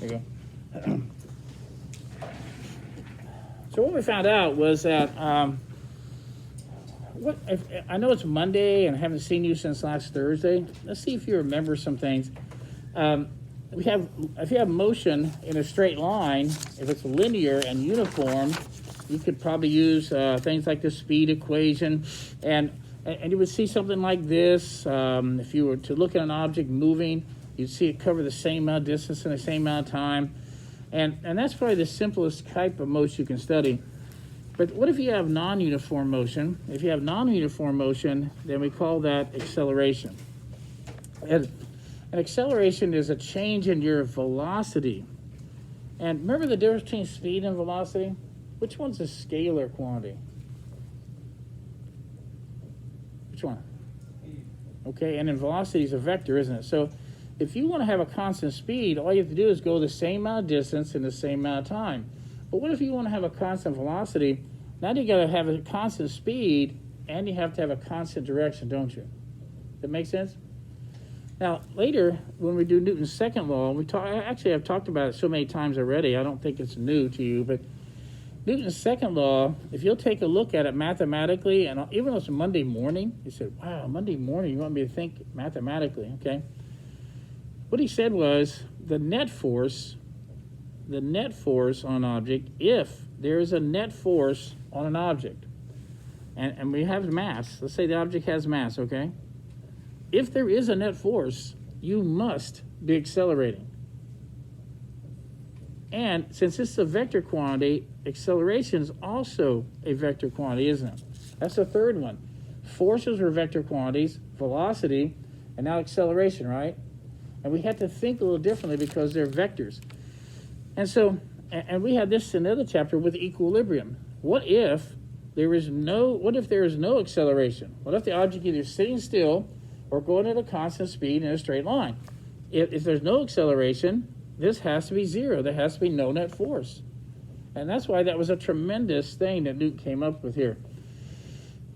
There you go. So what we found out was that I know it's Monday and I haven't seen you since last Thursday. Let's see if you remember some things. If you have motion in a straight line, if it's linear and uniform, you could probably use things like the speed equation, and you would see something like this. If you were to look at an object moving, you'd see it cover the same amount of distance in the same amount of time, and that's probably the simplest type of motion you can study. But what if you have non-uniform motion? If you have non-uniform motion, then we call that acceleration. And an acceleration is a change in your velocity. And remember the difference between speed and velocity? Which one's a scalar quantity? Which one? Okay, and then velocity is a vector, isn't it? So if you want to have a constant speed, all you have to do is go the same amount of distance in the same amount of time. But what if you want to have a constant velocity? Now you got to have a constant speed, and you have to have a constant direction, don't you? That make sense? Now, later, when we do Newton's second law, I've talked about it so many times already, I don't think it's new to you, but Newton's second law, if you'll take a look at it mathematically, and even though it's Monday morning, you said, wow, Monday morning, you want me to think mathematically, okay? What he said was the net force on an object, if there is a net force on an object, and we have mass, let's say the object has mass, okay? If there is a net force, you must be accelerating. And since it's a vector quantity, acceleration is also a vector quantity, isn't it? That's the third one. Forces are vector quantities, velocity, and now acceleration, right? And we have to think a little differently because they're vectors. And so, and we had this in another chapter with equilibrium. What if there is no acceleration? What if the object either sitting still or going at a constant speed in a straight line? If there's no acceleration, this has to be zero. There has to be no net force. And that's why that was a tremendous thing that Newton came up with here.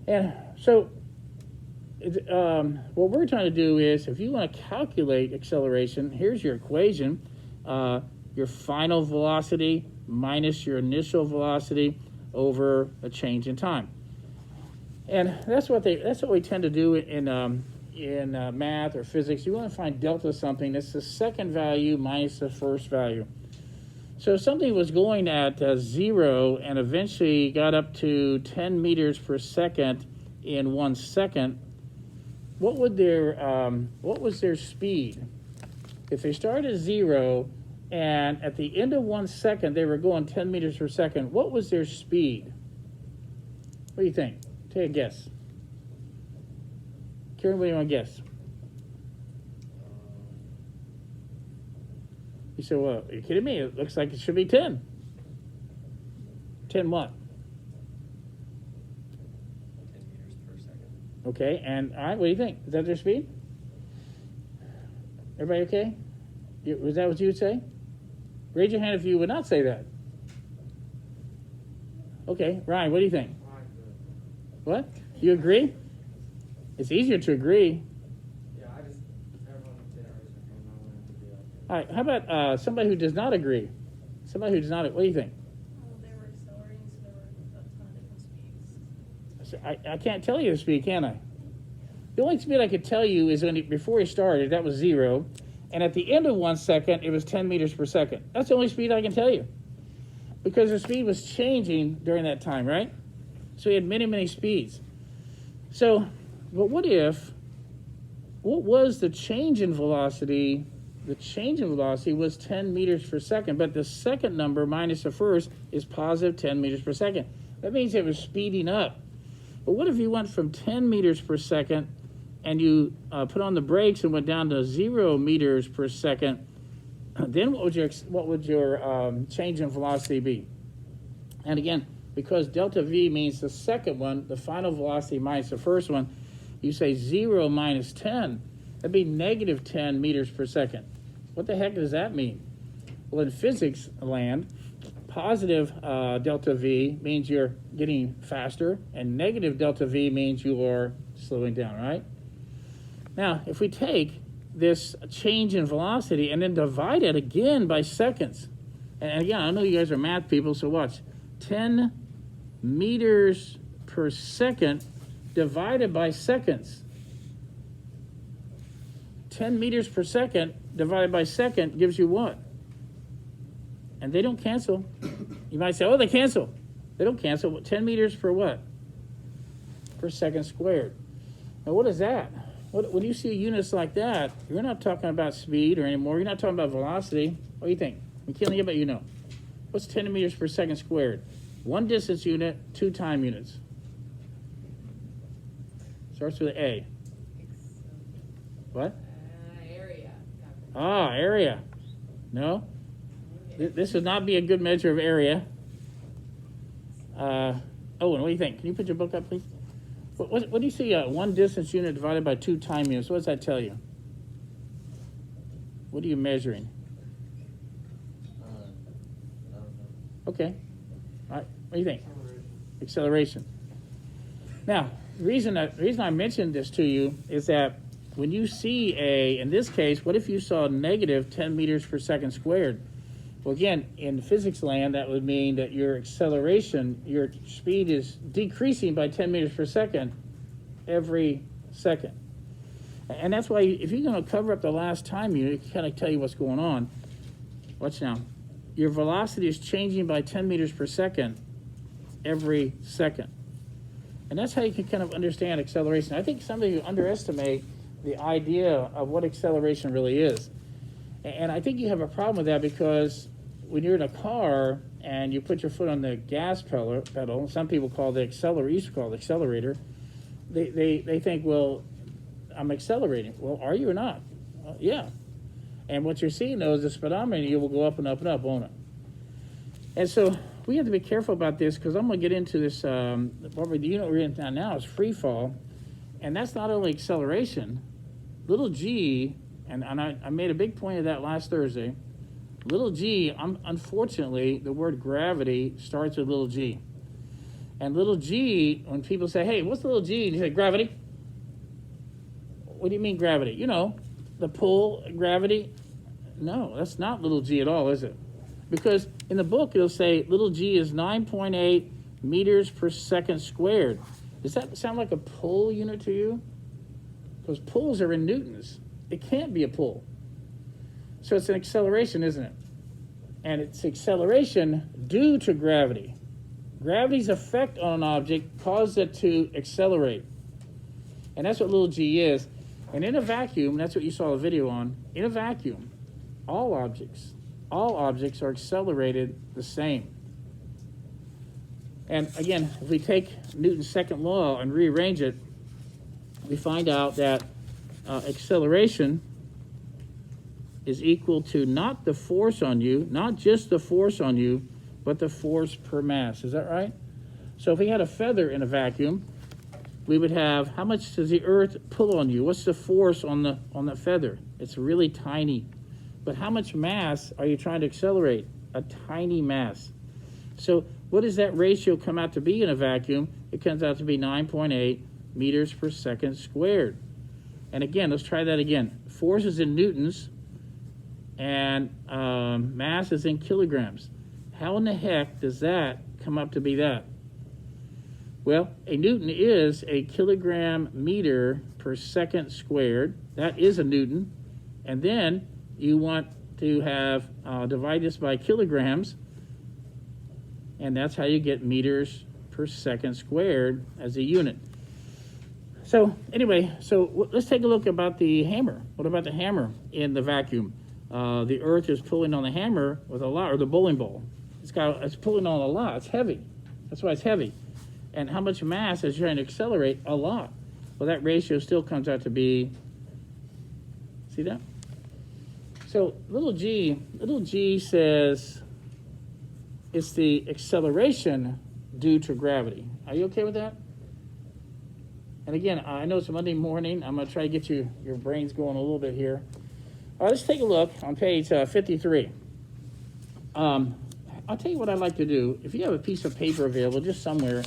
And so what we're trying to do is, if you want to calculate acceleration, here's your equation. Your final velocity minus your initial velocity over a change in time. And that's what we tend to do in math or physics. You want to find delta something. That's the second value minus the first value. So if something was going at 0 and eventually got up to 10 meters per second in 1 second, what was their speed? If they started at 0 and at the end of 1 second they were going 10 meters per second, what was their speed? What do you think? Take a guess. Kieran, what do you want to guess? You said, well, are you kidding me? It looks like it should be 10. 10 what? 10 meters per second. Okay, and all right, what do you think? Is that their speed? Everybody okay? Was that what you would say? Raise your hand if you would not say that. Okay, Ryan, what do you think? What? You agree? It's easier to agree. Yeah, everyone did raise their hand. I wanted to do that. All right, how about somebody who does not agree? Somebody who does not, what do you think? Well, they were accelerating, so there were a ton of different speeds. I can't tell you the speed, can I? The only speed I could tell you is before he started, that was 0. And at the end of 1 second, it was 10 meters per second. That's the only speed I can tell you. Because the speed was changing during that time, right? So he had many, many speeds. So, but what was the change in velocity? The change in velocity was 10 meters per second, but the second number minus the first is positive 10 meters per second. That means it was speeding up. But what if you went from 10 meters per second and you put on the brakes and went down to 0 meters per second? Then what would your change in velocity be? And again, because delta V means the second one, the final velocity minus the first one, you say 0 minus 10. That'd be negative 10 meters per second. What the heck does that mean? Well, in physics land, positive delta V means you're getting faster, and negative delta V means you are slowing down, right? Now, if we take this change in velocity and then divide it again by seconds. And again, I know you guys are math people, so watch. 10 meters per second divided by seconds. 10 meters per second divided by second gives you what? And they don't cancel. You might say, oh, they cancel. They don't cancel. 10 meters per what? Per second squared. Now, what is that? When you see units like that, you're not talking about speed or anymore. You're not talking about velocity. What do you think? McKinley, how about you know? What's 10 meters per second squared? 1 distance unit, 2 time units. Starts with A. What? Area. Ah, area. No? This would not be a good measure of area. Owen, what do you think? Can you put your book up, please? What do you see? 1 distance unit divided by 2 time units. What does that tell you? What are you measuring? I don't know. Okay. All right. What do you think? Acceleration. Now, the reason I mentioned this to you is that when you see in this case, what if you saw negative 10 meters per second squared? Well, again, in physics land, that would mean that your acceleration, your speed is decreasing by 10 meters per second every second. And that's why if you're going to cover up the last time unit, it can kind of tell you what's going on. Watch now. Your velocity is changing by 10 meters per second every second. And that's how you can kind of understand acceleration. I think some of you underestimate the idea of what acceleration really is. And I think you have a problem with that because when you're in a car and you put your foot on the gas pedal, some people call the accelerator, used to call it accelerator, they think, well, I'm accelerating. Well, are you or not? Yeah. And what you're seeing, though, is the speedometer, you will go up and up and up, won't it? And so we have to be careful about this because I'm going to get into this, the unit we're in now is free fall. And that's not only acceleration. Little g, and I made a big point of that last Thursday, little g, unfortunately, the word gravity starts with little g. And little g, when people say, hey, what's little g? And you say, gravity. What do you mean gravity? You know, the pull, gravity. No, that's not little g at all, is it? Because in the book, it'll say little g is 9.8 meters per second squared. Does that sound like a pull unit to you? Because pulls are in newtons. It can't be a pull. So it's an acceleration, isn't it? And it's acceleration due to gravity. Gravity's effect on an object causes it to accelerate. And that's what little g is. And in a vacuum, that's what you saw a video on, in a vacuum, all objects are accelerated the same. And again, if we take Newton's second law and rearrange it, we find out that acceleration is equal to not the force on you, not just the force on you, but the force per mass. Is that right? So if we had a feather in a vacuum, we would have, how much does the earth pull on you? What's the force on the feather? It's really tiny. But how much mass are you trying to accelerate? A tiny mass. So what does that ratio come out to be in a vacuum? It comes out to be 9.8 meters per second squared. And again, let's try that again. Force is in newtons and mass is in kilograms. How in the heck does that come up to be that? Well, a newton is a kilogram meter per second squared. That is a newton. And then you want to have divide this by kilograms, and that's how you get meters per second squared as a unit. So anyway, let's take a look about the hammer. What about the hammer in the vacuum? The earth is pulling on the hammer with a lot, or the bowling ball. It's pulling on a lot. It's heavy. That's why it's heavy. And how much mass is trying to accelerate? A lot. Well, that ratio still comes out to be, see that? So little g says it's the acceleration due to gravity. Are you okay with that? And again, I know it's Monday morning. I'm going to try to get your brains going a little bit here. All right, let's take a look on page 53. I'll tell you what I'd like to do. If you have a piece of paper available just somewhere,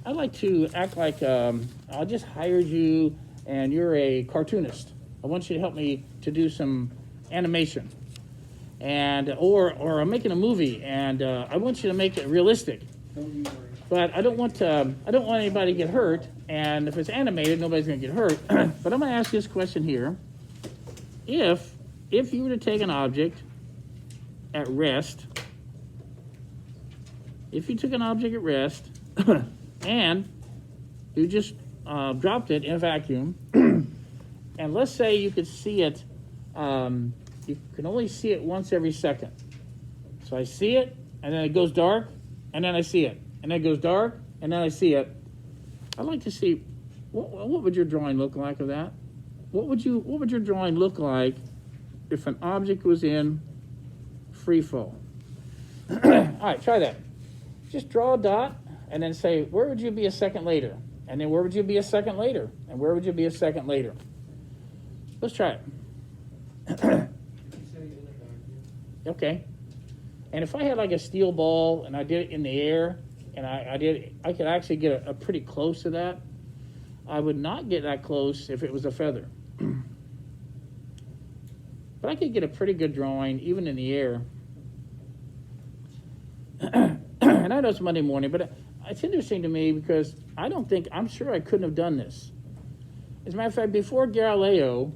I'd like to act like I just hired you and you're a cartoonist, I want you to help me to do some animation, and or I'm making a movie, and I want you to make it realistic. Don't you worry. But I don't want anybody to get hurt, and if it's animated, nobody's going to get hurt. But I'm going to ask you this question here: if you were to take an object at rest, if you took an object at rest and you just dropped it in a vacuum, and let's say you could see it, you can only see it once every second. So I see it, and then it goes dark, and then I see it. And then it goes dark, and then I see it. I'd like to see, what would your drawing look like of that? What would your drawing look like if an object was in free fall? All right, try that. Just draw a dot, and then say, where would you be a second later? And then where would you be a second later? And where would you be a second later? Let's try it. Did you say in a vacuum? Okay. And if I had like a steel ball and I did it in the air, and I could actually get a pretty close to that. I would not get that close if it was a feather. But I could get a pretty good drawing even in the air. And I know it's Monday morning, but it's interesting to me because I'm sure I couldn't have done this. As a matter of fact, before Galileo,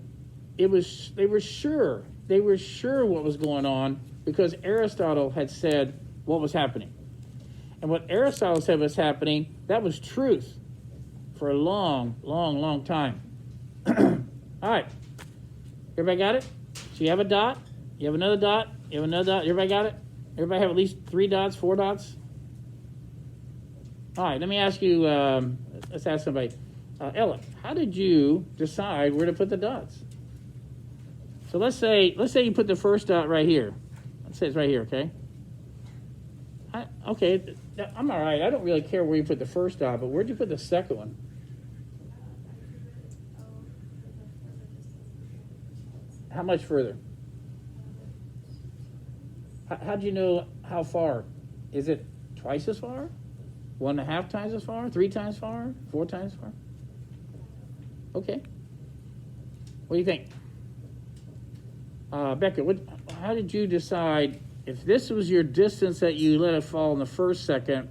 they were sure what was going on because Aristotle had said what was happening. And what Aristotle said was happening, that was truth for a long, long, long time. All right. Everybody got it? So you have a dot, you have another dot, you have another dot. Everybody got it? Everybody have at least 3 dots, 4 dots? All right, let me ask you, let's ask somebody. Ella, how did you decide where to put the dots? So let's say you put the first dot right here. Let's say it's right here, okay? Okay, I'm all right. I don't really care where you put the first dot, but where'd you put the second one? How much further? How'd you know how far? Is it twice as far? 1.5 times as far? 3 times far? 4 times far? Okay. What do you think? Becca, how did you decide if this was your distance that you let it fall in the first second,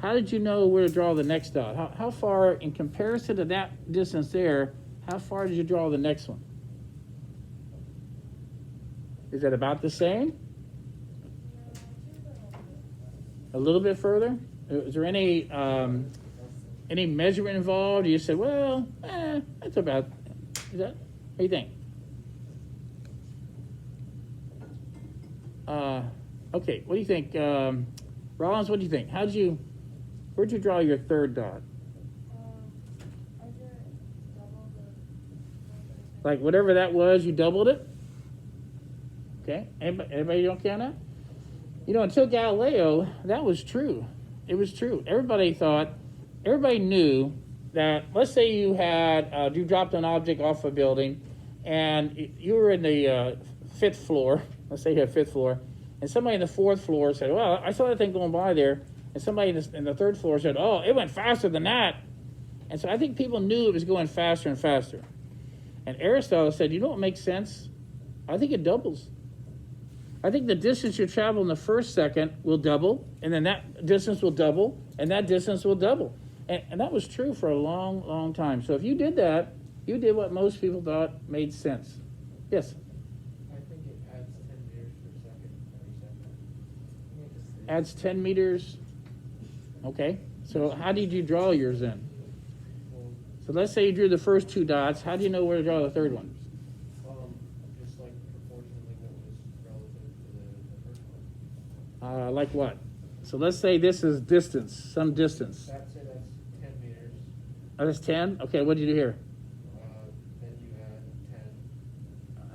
how did you know where to draw the next dot? How far, in comparison to that distance there, how far did you draw the next one? Is that about the same? A little bit further? Is there any measurement involved? You said, well, that's about, is that, what do you think? Okay, what do you think? Rollins, what do you think? Where'd you draw your third dot? I did double the. Like whatever that was, you doubled it? Okay, anybody okay on that? You know, until Galileo, that was true. It was true. Everybody knew that, let's say you dropped an object off a building and you were in the 5th floor, let's say you have 5th floor, and somebody in the 4th floor said, well, I saw that thing going by there, and somebody in the 3rd floor said, oh, it went faster than that. And so I think people knew it was going faster and faster. And Aristotle said, you know what makes sense? I think it doubles. I think the distance you travel in the first second will double, and then that distance will double, and that distance will double. And that was true for a long, long time. So if you did that, you did what most people thought made sense. Yes? I think it adds 10 meters per second every second. Adds 10 meters. Okay. So how did you draw yours then? Well, So let's say you drew the first 2 dots. How do you know where to draw the third one? just like proportionally what was relative to the first one. Like what? So let's say this is distance, some distance. That's 10 meters. Oh, that's 10? Okay, what did you do here? Then you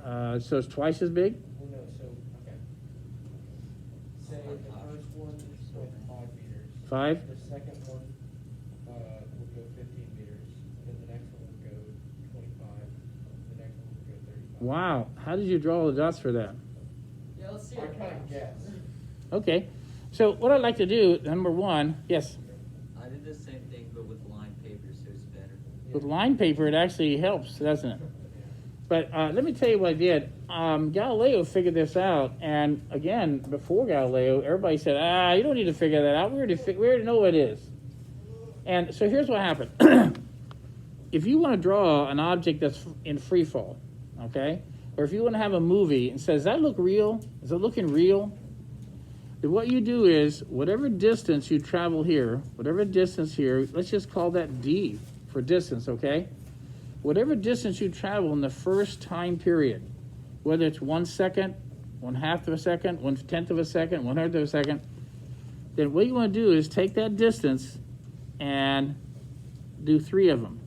add 10. So it's twice as big? Well, no, so, okay. Say the first one went 5 meters. 5? The second one would go 15 meters. Then the next one would go 25. The next one would go 35. Wow. How did you draw the dots for that? Yeah, let's see. I kind of guess. Okay. So what I'd like to do, number 1, yes. I did the same thing, but with lined paper, so it's better. With line paper, it actually helps, doesn't it? But let me tell you what I did. Galileo figured this out, and again, before Galileo, everybody said, you don't need to figure that out. We already know what it is. And so here's what happened. If you want to draw an object that's in free fall, okay, or if you want to have a movie and says, does that look real? Is it looking real? Then what you do is, whatever distance you travel here, whatever distance here, let's just call that D for distance, okay? Whatever distance you travel in the first time period, whether it's 1 second, 1/2 of a second, 1/10 of a second, 1/100 of a second, then what you want to do is take that distance and do 3 of them.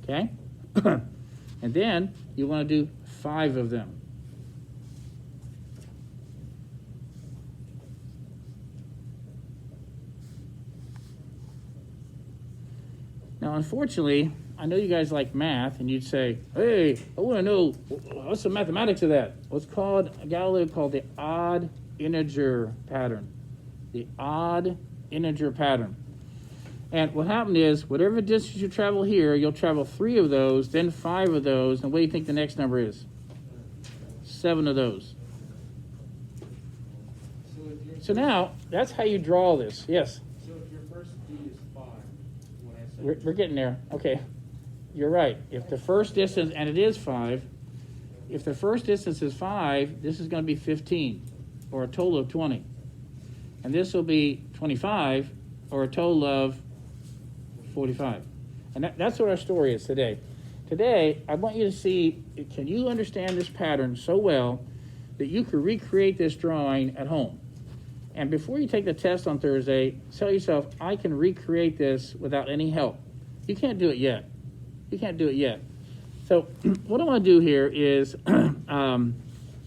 Okay? And then you want to do 5 of them. Now, unfortunately, I know you guys like math, and you'd say, hey, I want to know, what's the mathematics of that? What's called, Galileo called the odd integer pattern. The odd integer pattern. And what happened is, whatever distance you travel here, you'll travel 3 of those, then 5 of those, and what do you think the next number is? 7 of those. So now, that's how you draw this. Yes? So if your first D is 5, when I say We're getting there. Okay. You're right. If the first distance, and it is 5, if the first distance is 5, this is going to be 15, or a total of 20. And this will be 25, or a total of 45. And that's what our story is today. Today, I want you to see, can you understand this pattern so well that you could recreate this drawing at home? And before you take the test on Thursday, tell yourself, I can recreate this without any help. You can't do it yet. You can't do it yet. So what I want to do here is I'm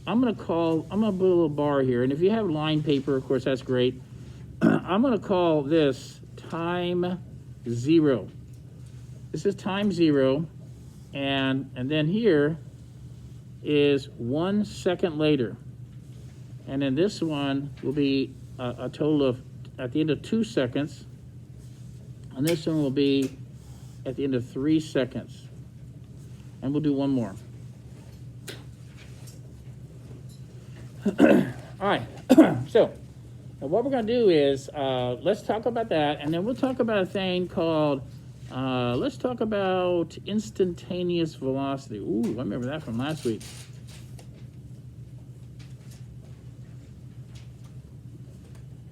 going to put a little bar here. And if you have line paper, of course, that's great. I'm going to call this time 0. This is time 0. And then here is 1 second later. And then this one will be a total of, at the end of 2 seconds. And this one will be at the end of 3 seconds. And we'll do one more. All right. So what we're going to do is let's talk about that, and then we'll talk about a thing called, let's talk about instantaneous velocity. Ooh, I remember that from last week.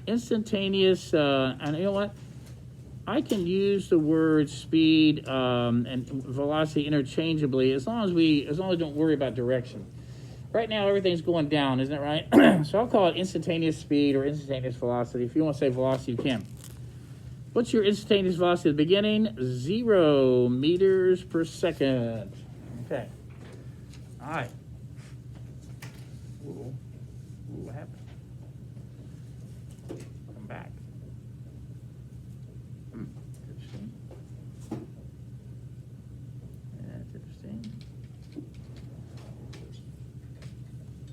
Instantaneous, and you know what? I can use the word speed and velocity interchangeably as long as we don't worry about direction. Right now, everything's going down, isn't it right? So I'll call it instantaneous speed or instantaneous velocity. If you want to say velocity, you can. What's your instantaneous velocity at the beginning? 0 meters per second. Okay. All right. Ooh, what happened? Come back. Interesting. That's interesting.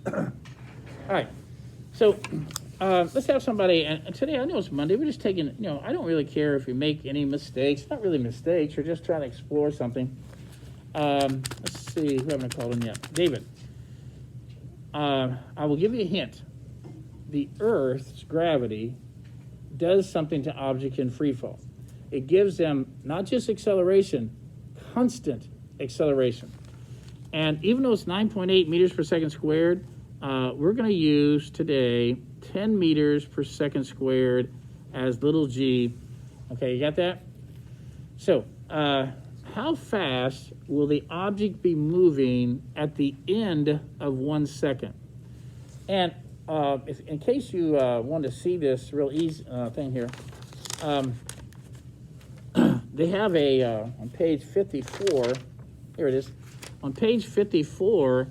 All right. So let's have somebody, and today, I know it's Monday, we're just taking, I don't really care if you make any mistakes. Not really mistakes, you're just trying to explore something. Let's see, who haven't called in yet? David. I will give you a hint. The Earth's gravity does something to objects in free fall. It gives them not just acceleration, constant acceleration. And even though it's 9.8 meters per second squared, we're going to use today 10 meters per second squared as little g. Okay, you got that? So, how fast will the object be moving at the end of 1 second? And in case you want to see this real easy thing here, they have on page 54, here it is. On page 54,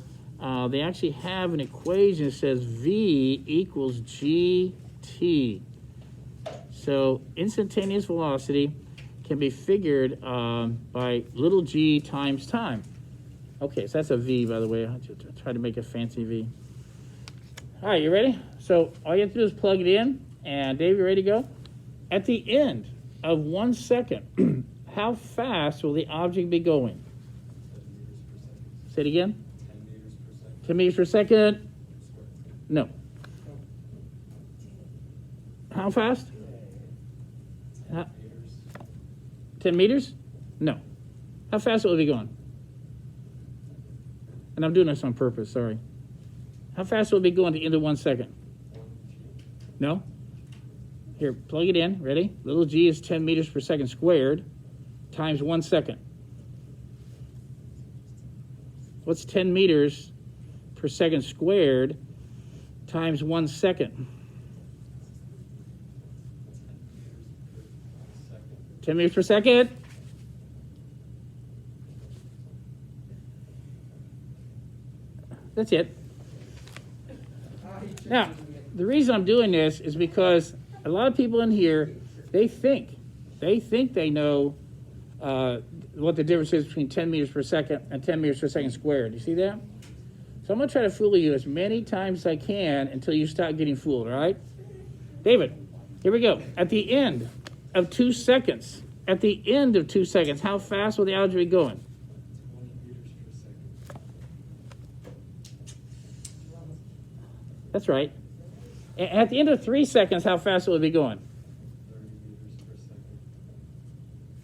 they actually have an equation that says V equals GT. So instantaneous velocity can be figured by little g times time. Okay, so that's a V, by the way. I tried to make a fancy V. All right, you ready? So all you have to do is plug it in, And Dave, you ready to go? At the end of 1 second, how fast will the object be going? 10 meters per second. Say it again. 10 meters per second. 10 meters per second? No. How fast? 10 How- meters. 10 meters? No. How fast will it be going? And I'm doing this on purpose, sorry. How fast will it be going at the end of 1 second? 1 G. No? Here, plug it in. Ready? Little g is 10 meters per second squared times 1 second. What's 10 meters per second squared times 1 second? 10 meters per second. That's it. Now, the reason I'm doing this is because a lot of people in here, they think they know what the difference is between 10 meters per second and 10 meters per second squared. You see that? So I'm going to try to fool you as many times as I can until you stop getting fooled, all right? David, here we go. At the end of 2 seconds, how fast will the object be going? 20 meters per second. That's right. At the end of 3 seconds, how fast will it be going? 30 meters per second.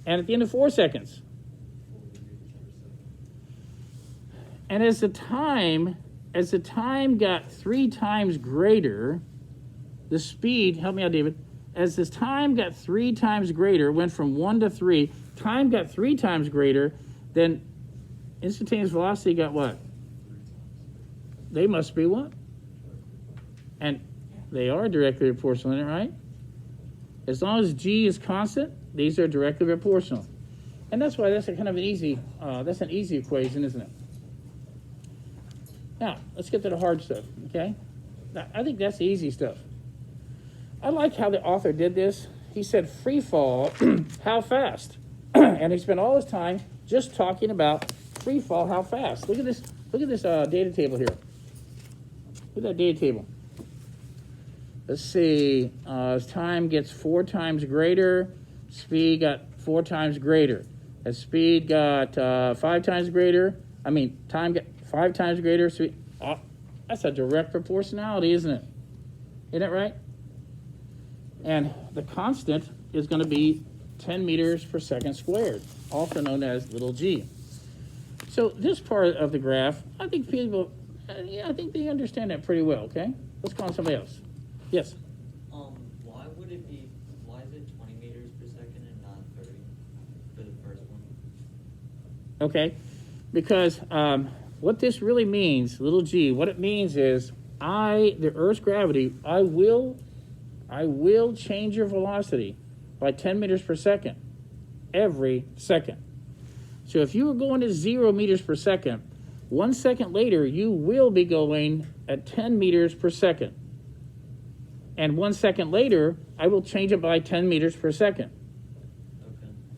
And at the end of 4 seconds? 40 meters per second. And as the time got 3 times greater, the speed, help me out, David. As this time got 3 times greater, went from 1 to 3, time got 3 times greater, then instantaneous velocity got what? 3 times. They must be what? And they are directly proportional, isn't it right? As long as g is constant, these are directly proportional. And that's why that's a kind of an easy, that's an easy equation, isn't it? Now, let's get to the hard stuff, okay? Now, I think that's the easy stuff. I like how the author did this. He said free fall, how fast? And he spent all his time just talking about free fall, how fast. Look at this data table here. Look at that data table. Let's see, as time gets 4 times greater, speed got 4 times greater. As speed got 5 times greater, time got 5 times greater, speed, that's a direct proportionality, isn't it? Isn't it right? And the constant is going to be 10 meters per second squared, also known as little g. So this part of the graph, I think people, I think they understand that pretty well, okay? Let's call on somebody else. Yes? Why is it 20 meters per second and not 30 for the first one? Okay, because what this really means, little g, what it means is the Earth's gravity, I will change your velocity by 10 meters per second every second. So if you were going to 0 meters per second, 1 second later, you will be going at 10 meters per second. And 1 second later, I will change it by 10 meters per second.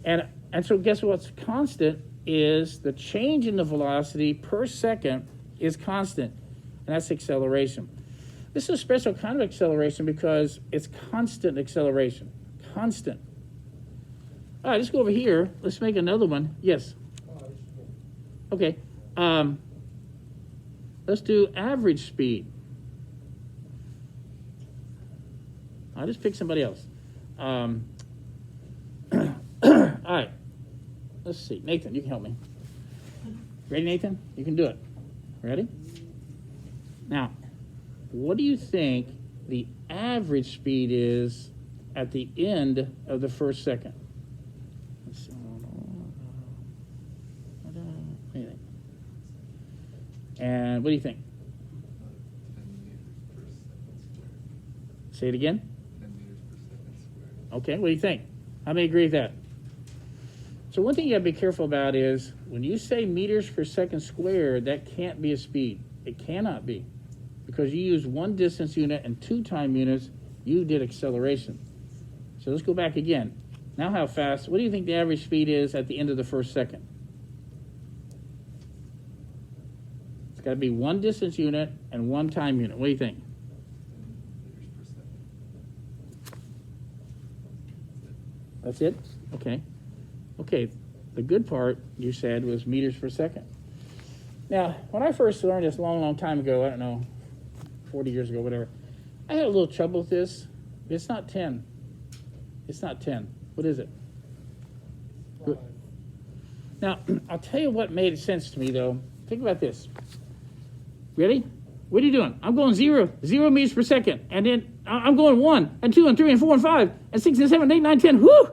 Okay. And so guess what's constant is the change in the velocity per second is constant, and that's acceleration. This is a special kind of acceleration because it's constant acceleration. Constant. All right, let's go over here. Let's make another one. Yes. Okay. Let's do average speed. I'll just pick somebody else. All right. Let's see. Nathan, you can help me. Ready, Nathan? You can do it. Ready? Now, what do you think the average speed is at the end of the first second? Let's see. What do you think? And what do you think? 10 meters per second squared. Say it again. 10 meters per second squared. Okay, what do you think? How many agree with that? So one thing you gotta be careful about is when you say meters per second squared, that can't be a speed. It cannot be. Because you use 1 distance unit and 2 time units, you did acceleration. So let's go back again. Now how fast, what do you think the average speed is at the end of the first second? It's gotta be 1 distance unit and 1 time unit. What do you think? 10 meters per second. That's it? Okay. Okay, the good part, you said, was meters per second. Now, when I first learned this a long, long time ago, I don't know, 40 years ago, whatever, I had a little trouble with this. It's not 10. It's not 10. What is it? Good. Now, I'll tell you what made sense to me, though. Think about this. Ready? What are you doing? I'm going 0 meters per second. And then I'm going 1 and 2 and 3 and 4 and 5 and 6 and 7 and 8, 9, 10. Whoo!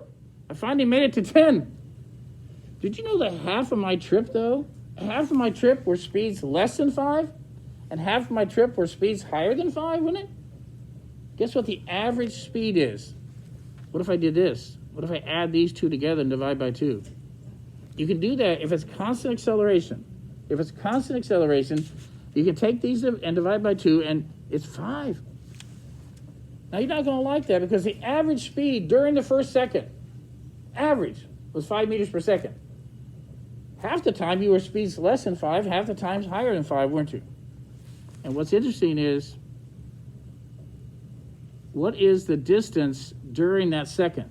I finally made it to 10. Did you know that half of my trip, though, half of my trip were speeds less than 5? And half of my trip were speeds higher than 5, wasn't it? Guess what the average speed is? What if I did this? What if I add these two together and divide by 2? You can do that if it's constant acceleration. If it's constant acceleration, you can take these and divide by 2, and it's 5. Now, you're not going to like that because the average speed during the first second, average, was 5 meters per second. Half the time you were speeds less than 5, half the times higher than 5, weren't you? And what's interesting is, what is the distance during that second?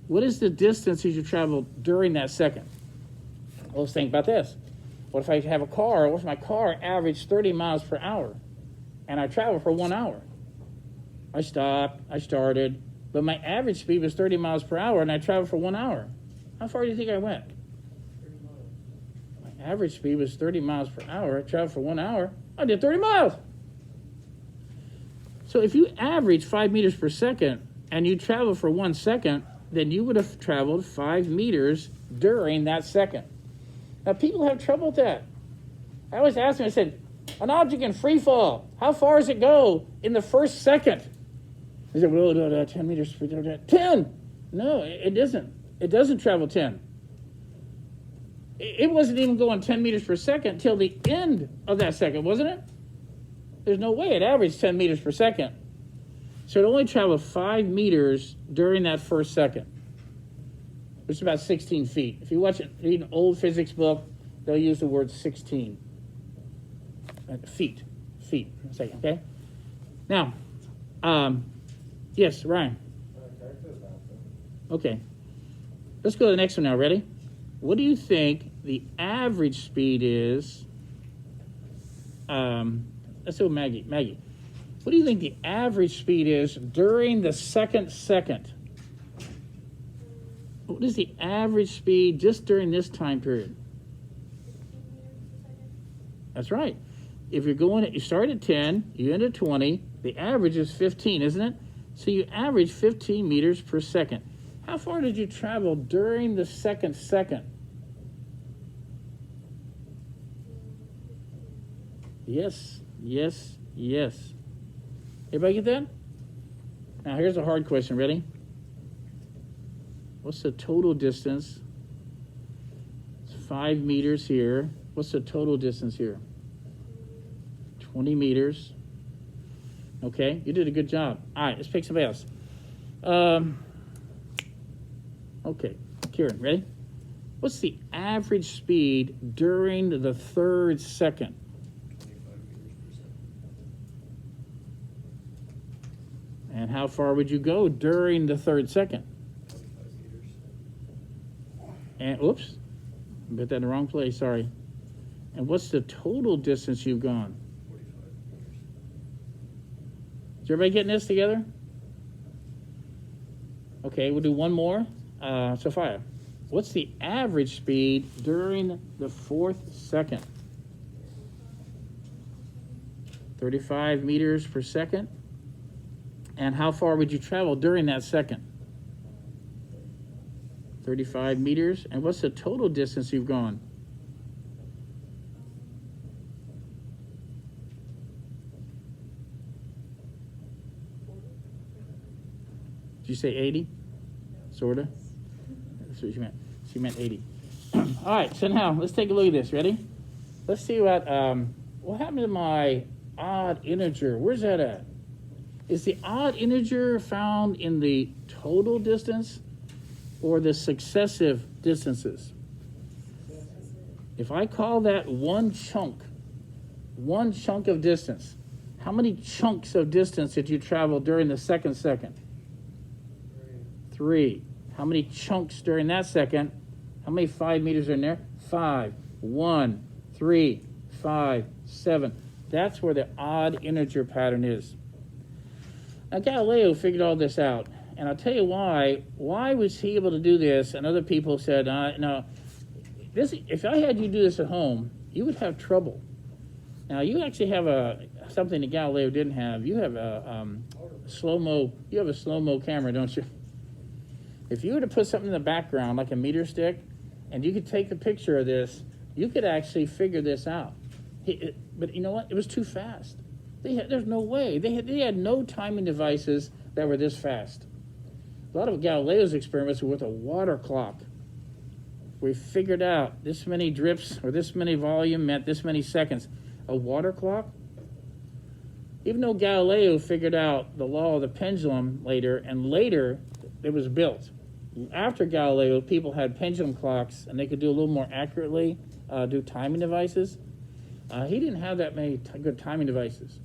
What is the distance that you traveled during that second? Well, let's think about this. What if I have a car? What if my car averaged 30 miles per hour and I traveled for 1 hour? I stopped, I started, but my average speed was 30 miles per hour and I traveled for 1 hour. How far do you think I went? 30 miles. My average speed was 30 miles per hour. I traveled for 1 hour. I did 30 miles. So if you average 5 meters per second and you travel for 1 second, then you would have traveled 5 meters during that second. Now, people have trouble with that. I always ask them, I said, an object in free fall, how far does it go in the first second? They said, well, 10 meters per second. 10! No, it doesn't. It doesn't travel 10. It wasn't even going 10 meters per second till the end of that second, wasn't it? There's no way it averaged 10 meters per second. So it only traveled 5 meters during that first second, which is about 16 feet. If you read an old physics book, they'll use the word 16. Feet. Second, okay? Now, yes, Ryan. Okay. Let's go to the next one now. Ready? What do you think the average speed is? Let's do Maggie. Maggie, what do you think the average speed is during the second? What is the average speed just during this time period? 15 meters per second. That's right. If you're you start at 10, you end at 20, the average is 15, isn't it? So you average 15 meters per second. How far did you travel during the second? Yes. Everybody get that? Now here's a hard question. Ready? What's the total distance? It's 5 meters here. What's the total distance here? 20 meters. Okay, you did a good job. All right, let's pick somebody else. Okay, Kieran, ready? What's the average speed during the third second? 25 meters per second. And how far would you go during the third second? 25 meters. And oops, I put that in the wrong place, sorry. And what's the total distance you've gone? 45 meters. Is everybody getting this together? Okay, we'll do one more. Sophia, what's the average speed during the fourth second? 35 meters per second. And how far would you travel during that second? 35 meters. And what's the total distance you've gone? Did you say 80? Sorta? That's what she meant. She meant 80. All right, so now let's take a look at this. Ready? Let's see what happened to my odd integer. Where's that at? Is the odd integer found in the total distance or the successive distances? If I call that one chunk of distance, how many chunks of distance did you travel during the second? 3. How many chunks during that second? How many 5 meters are in there? 5, 1, 3, 5, 7. That's where the odd integer pattern is. Now Galileo figured all this out, and I'll tell you why. Why was he able to do this? And other people said, no, this, if I had you do this at home, you would have trouble. Now you actually have something that Galileo didn't have. You have a slow-mo. You have a slow-mo camera, don't you? If you were to put something in the background, like a meter stick, and you could take a picture of this, you could actually figure this out. But you know what? It was too fast. There's no way. They had no timing devices that were this fast. A lot of Galileo's experiments were with a water clock. We figured out this many drips or this many volume meant this many seconds. A water clock? Even though Galileo figured out the law of the pendulum later, and later it was built. After Galileo, people had pendulum clocks, and they could do a little more accurately, do timing devices. He didn't have that many good timing devices.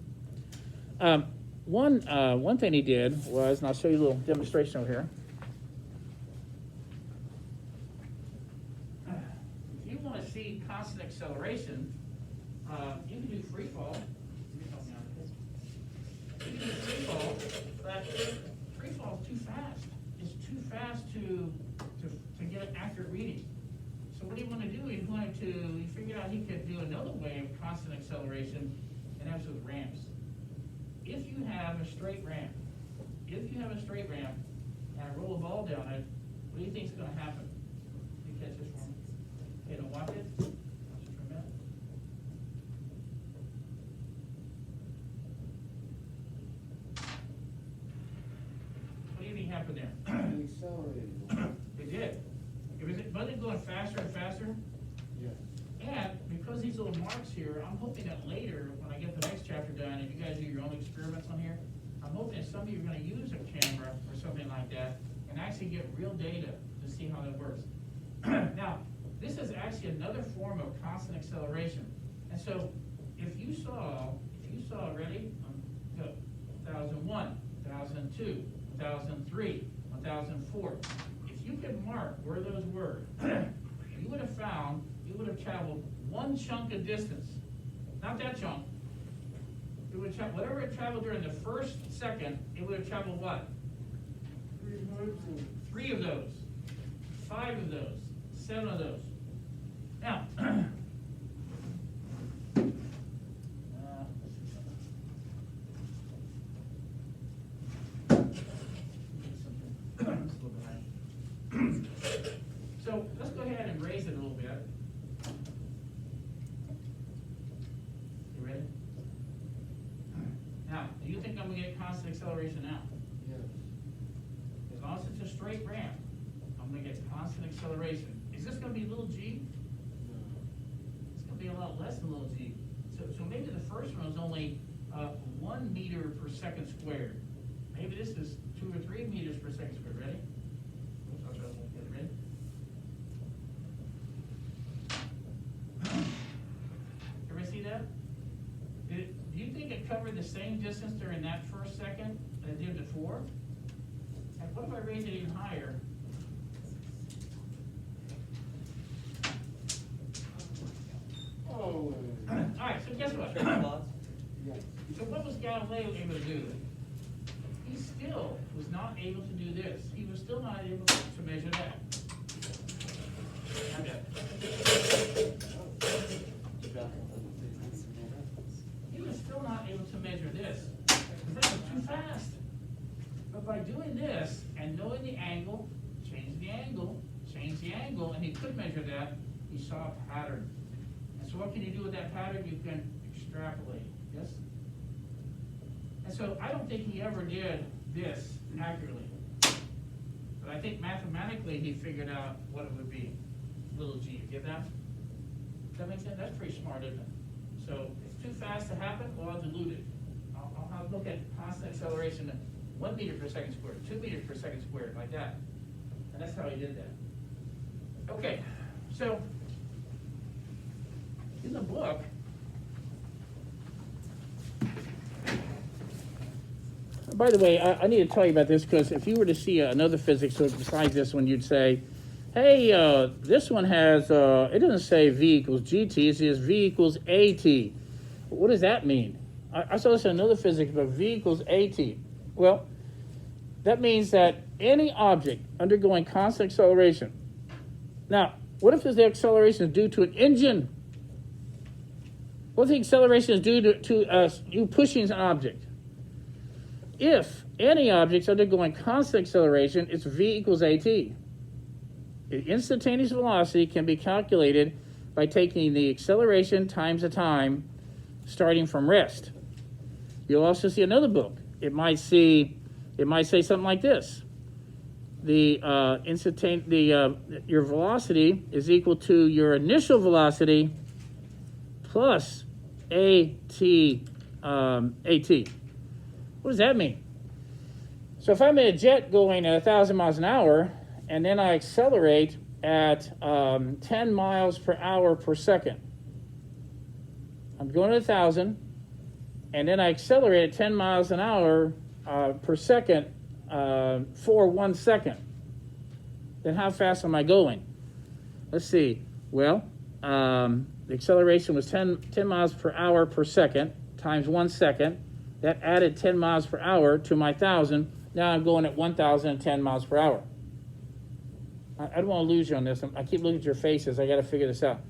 One thing he did was, and I'll show you a little demonstration over here. If you want to see constant acceleration, you can do free fall. You can do free fall, but free fall is too fast. It's too fast to get an accurate reading. So what do you want to do? He figured out he could do another way of constant acceleration, and that's with ramps. If you have a straight ramp, and I roll a ball down it, what do you think is going to happen? Can you catch this for me? Okay, now watch it. Watch it for a minute. What do you think happened there? Accelerated. It did. Wasn't it going faster and faster? Yeah. And because these little marks here, I'm hoping that later, when I get the next chapter done, and you guys do your own experiments on here, I'm hoping that some of you are going to use a camera or something like that and actually get real data to see how that works. Now, this is actually another form of constant acceleration. And so, if you saw, ready? Go. 1001, 1002, 1003, 1004. If you could mark where those were, you would have traveled one chunk of distance. Not that chunk. It would whatever it traveled during the first second, it would have traveled what? 3 of those, 5 of those, 7 of those. Now, so let's go ahead and raise it a little bit. You ready? Now, do you think I'm going to get constant acceleration now? Yes. As long as it's a straight ramp, I'm going to get constant acceleration. Is this going to be little g? No. It's going to be a lot less than little g. So maybe the first one was only 1 meter per second squared. Maybe this is 2 or 3 meters per second squared. Ready? Oops, I'll try to get it ready. Everybody see that? Do you think it covered the same distance during that first second that it did before? And what if I raise it even higher? Oh. All right, so guess what? Straight spots? Yes. So what was Galileo able to do? He still was not able to do this. He was still not able to measure that. He was still not able to measure this. Because that was too fast. But by doing this and knowing the angle, change the angle, and he could measure that, he saw a pattern. And so what can you do with that pattern? You can extrapolate. Yes? And so I don't think he ever did this accurately. But I think mathematically he figured out what it would be. Little g. You get that? Does that make sense? That's pretty smart, isn't it? So it's too fast to happen, well, I'll dilute it. I'll look at constant acceleration at 1 meter per second squared, 2 meters per second squared, like that. And that's how he did that. Okay, so in the book, by the way, I need to tell you about this, because if you were to see another physics book besides this one, you'd say, hey, this one has, it doesn't say V equals GT, it says V equals AT. What does that mean? I saw this in another physics book, V equals AT. Well, that means that any object undergoing constant acceleration. Now, what if the acceleration is due to an engine? What if the acceleration is due to you pushing an object? If any object is undergoing constant acceleration, it's V equals AT. The instantaneous velocity can be calculated by taking the acceleration times the time starting from rest. You'll also see another book. It might say something like this. Your velocity is equal to your initial velocity plus AT. What does that mean? So if I'm in a jet going at 1,000 miles an hour, and then I accelerate at 10 miles per hour per second. I'm going at 1,000, and then I accelerate at 10 miles an hour per second for 1 second. Then how fast am I going? Let's see. Well, the acceleration was 10 miles per hour per second times 1 second. That added 10 miles per hour to my 1,000. Now I'm going at 1,010 miles per hour. I don't want to lose you on this. I keep looking at your faces. I got to figure this out.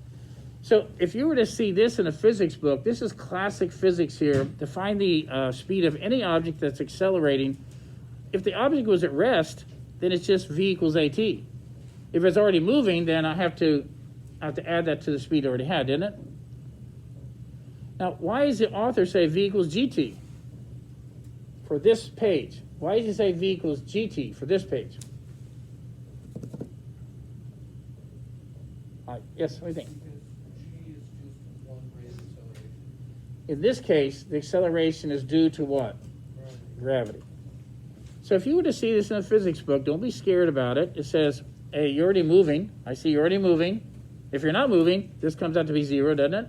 So if you were to see this in a physics book, this is classic physics here, to find the speed of any object that's accelerating. If the object was at rest, then it's just V equals AT. If it's already moving, then I have to add that to the speed I already had, didn't it? Now, why does the author say V equals GT for this page? Why does he say V equals GT for this page? Yes, what do you think? Because G is just one rate of acceleration. In this case, the acceleration is due to what? Gravity. So if you were to see this in a physics book, don't be scared about it. It says, hey, you're already moving. I see you're already moving. If you're not moving, this comes out to be 0, doesn't it?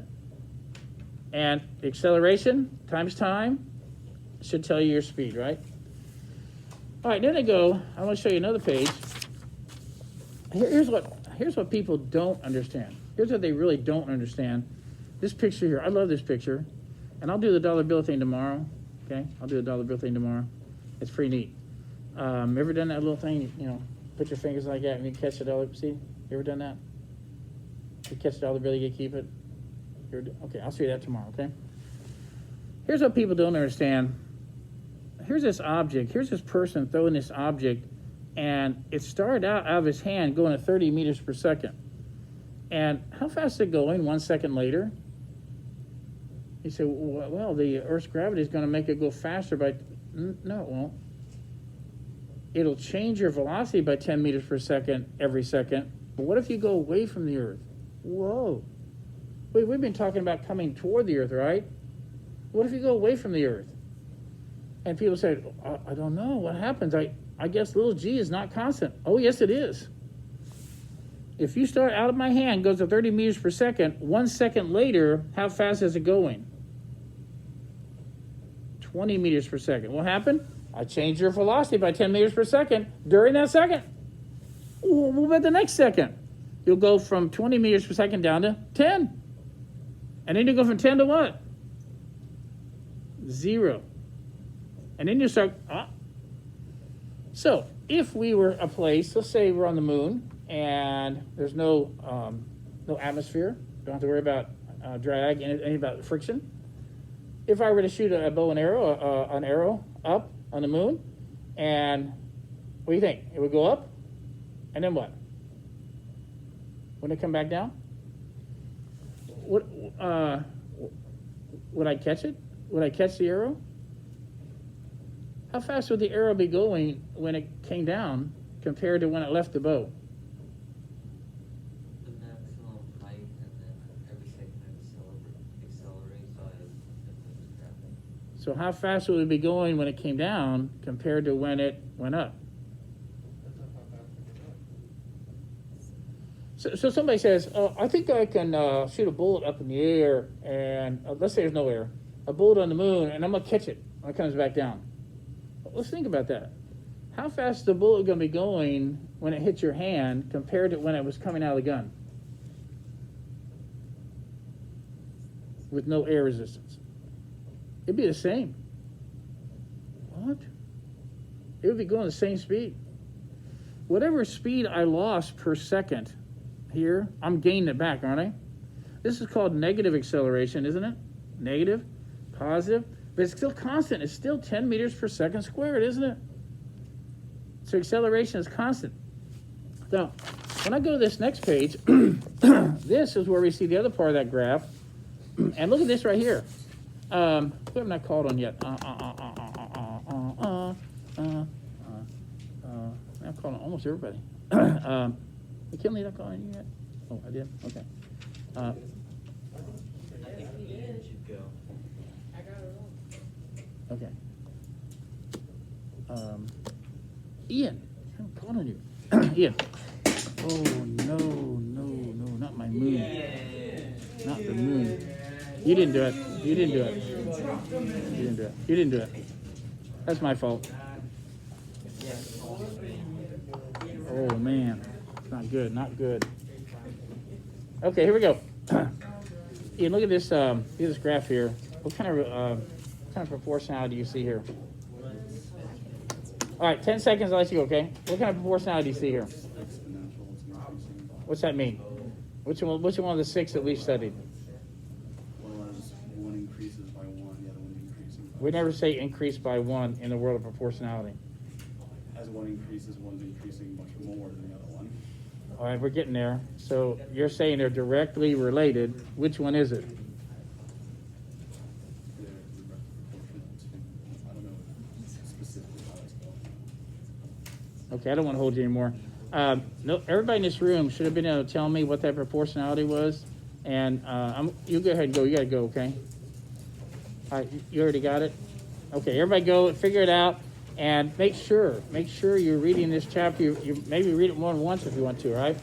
And the acceleration times time should tell you your speed, right? All right, then I want to show you another page. Here's what people don't understand. Here's what they really don't understand. This picture here, I love this picture. And I'll do the dollar bill thing tomorrow, okay? I'll do the dollar bill thing tomorrow. It's pretty neat. Ever done that little thing, put your fingers like that and you catch the dollar, see? You ever done that? You catch the dollar bill, you keep it? Okay, I'll show you that tomorrow, okay? Here's what people don't understand. Here's this object, here's this person throwing this object, and it started out of his hand going at 30 meters per second. And how fast is it going 1 second later? You say, well, the Earth's gravity is going to make it go faster by... No, it won't. It'll change your velocity by 10 meters per second every second. But what if you go away from the Earth? Whoa. Wait, we've been talking about coming toward the Earth, right? What if you go away from the Earth? And people say, I don't know. What happens? I guess little g is not constant. Oh, yes, it is. If you start out of my hand, goes to 30 meters per second, 1 second later, how fast is it going? 20 meters per second. What happened? I changed your velocity by 10 meters per second during that second. What about the next second? You'll go from 20 meters per second down to 10. And then you go from 10 to what? 0. And then you start... So, if we were a place, let's say we're on the moon, and there's no atmosphere, don't have to worry about drag, any about friction. If I were to shoot a bow and arrow, an arrow up on the moon, and what do you think? It would go up, and then what? Wouldn't it come back down? Would I catch it? Would I catch the arrow? How fast would the arrow be going when it came down compared to when it left the bow? The maximum height, and then every second it accelerates by gravity. So how fast would it be going when it came down compared to when it went up? That's not how fast it goes. So somebody says, I think I can shoot a bullet up in the air, and let's say there's no air, a bullet on the moon, and I'm going to catch it when it comes back down. let's think about that. How fast is the bullet going to be going when it hits your hand compared to when it was coming out of the gun? With no air resistance. It'd be the same. What? It would be going the same speed. Whatever speed I lost per second here, I'm gaining it back, aren't I? This is called negative acceleration, isn't it? Negative, positive, but it's still constant. It's still 10 meters per second squared, isn't it? So acceleration is constant. Now, when I go to this next page, this is where we see the other part of that graph. And look at this right here. Who have not called on yet? I've called on almost everybody. McKinley, not calling you yet? Oh, I did? Okay. I think Ian should go. Okay. Ian, I haven't called on you. Ian. Oh, no, not my moon. Not the moon. You didn't do it. You didn't do it. You didn't do it. You didn't do it. That's my fault. Oh, man. Not good, not good. Okay, here we go. Ian, look at this graph here. What kind of proportionality do you see here? All right, 10 seconds, I'll let you go, okay? What kind of proportionality do you see here? What's that mean? Which one of the six that we studied? Well, as one increases by one, the other one increasing by We never say increase by one in the world of proportionality. As one increases, one's increasing much more than the other one. All right, we're getting there. So you're saying they're directly related. Which one is it? They're proportional to, I don't know specifically how it's going. Okay, I don't want to hold you anymore. No, everybody in this room should have been able to tell me what that proportionality was. And you go ahead and go. You got to go, okay? All right, you already got it? Okay, everybody go, figure it out, and make sure you're reading this chapter. You maybe read it more than once if you want to, all right?